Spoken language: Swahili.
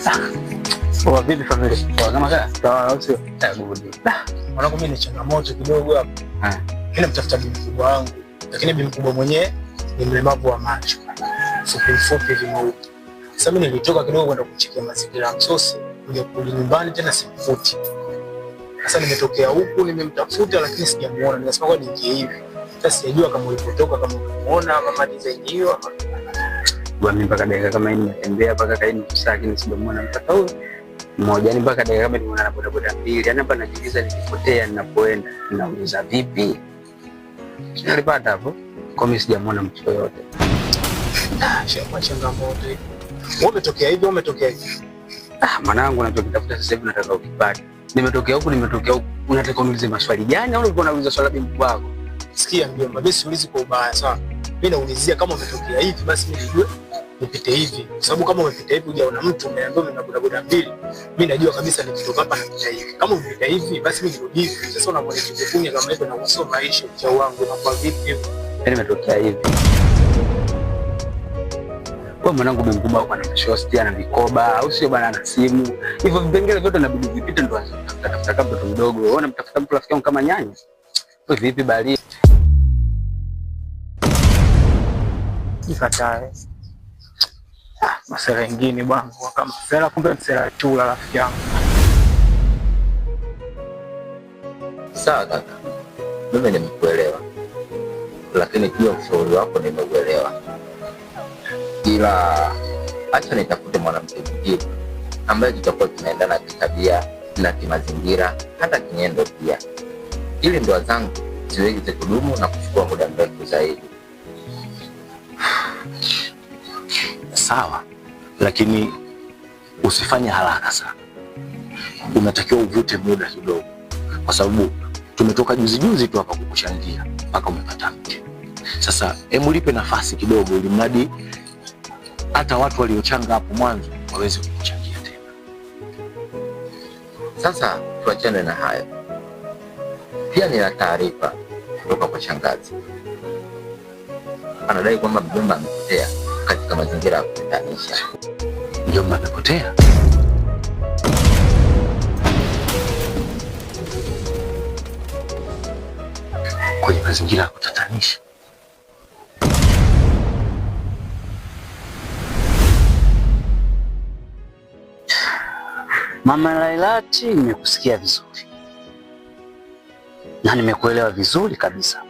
Poa, vipi familia? Poa kama kaa? Sawa au sio? Good. Mwanangu mimi ni changamoto kidogo hapa. Mimi namtafuta bibi mkubwa wangu, lakini bibi mkubwa mwenyewe ni mlemavu wa macho. Fupi hivi mweupe. Sasa mimi nilitoka kidogo kwenda kuchekia mazingira ya Msosi, kuja kurudi nyumbani tena sikufuti. Sasa nimetokea huku nimemtafuta lakini sijamuona. Nikasema kwa nini hivi? Sasa sijajua kama ulipotoka kama unamuona kama design hiyo ama Mimi mpaka dakika kama hii nimetembea mpaka kaini lakini sijamuona mpaka huyo. Mmoja ni mpaka dakika kama nimeona na bodaboda mbili. Yaani hapa najiuliza nikipotea ninapoenda. Ninauliza vipi? Nilipata hapo. Kwa mimi sijamuona mtu yoyote. Changamoto hiyo. Wewe umetokea hivi, umetokea hivi. Mwanangu nachokitafuta sasa hivi nataka ukipate. Nimetokea huku. Unataka uniulize maswali gani au ulikuwa unauliza swali la bibi wako? Sikia mjomba, mimi siulizi kwa ubaya sawa. Mimi naulizia kama umetokea hivi basi mimi nijue nipite hivi. Kwa sababu kama umepita hivi hujaona mtu umeambiwa mimi na bodaboda mbili, mimi najua kabisa nikitoka hapa napita hivi. Kama umepita hivi basi mimi nirudi hivi. Sasa unamwelekeza kunya kama hivyo na kusoma maisha cha wangu na kwa vipi hivi. Mimi nimetokea hivi. Kwa mwanangu bibi mkubwa wako ana shosti ana mikoba au sio bana, ana simu. Hivyo vipengele vyote inabidi vipite ndo atafuta kama mtoto mdogo. Wewe unamtafuta mtu rafiki yangu kama nyanya. Wewe vipi bali? Nikatae. Masela mengine bwana, kama sela kumbe msela tu la rafiki yangu. Sawa kaka. Mimi nimekuelewa. Lakini pia ushauri wako nimeuelewa. Ila acha nitafute mwanamke mwingine ambaye tutakuwa tunaendana kitabia na kimazingira hata kinyendo pia, ili ndoa zangu ziweze kudumu na kuchukua muda mrefu zaidi. Sawa, lakini usifanye haraka sana. Unatakiwa uvute muda kidogo, kwa sababu tumetoka juzi tu hapa kukushangia mpaka umepata mke. Sasa hebu lipe nafasi kidogo, ili mradi hata watu waliochanga hapo mwanzo waweze kukuchangia tena. Sasa tuachane na hayo. Pia nina taarifa kutoka kwa shangazi. Anadai kwamba mjomba amepotea katika mazingira ya kutatanisha. Mjomba amepotea? Kwenye mazingira ya kutatanisha? Mama Lailati, nimekusikia vizuri na nimekuelewa vizuri kabisa.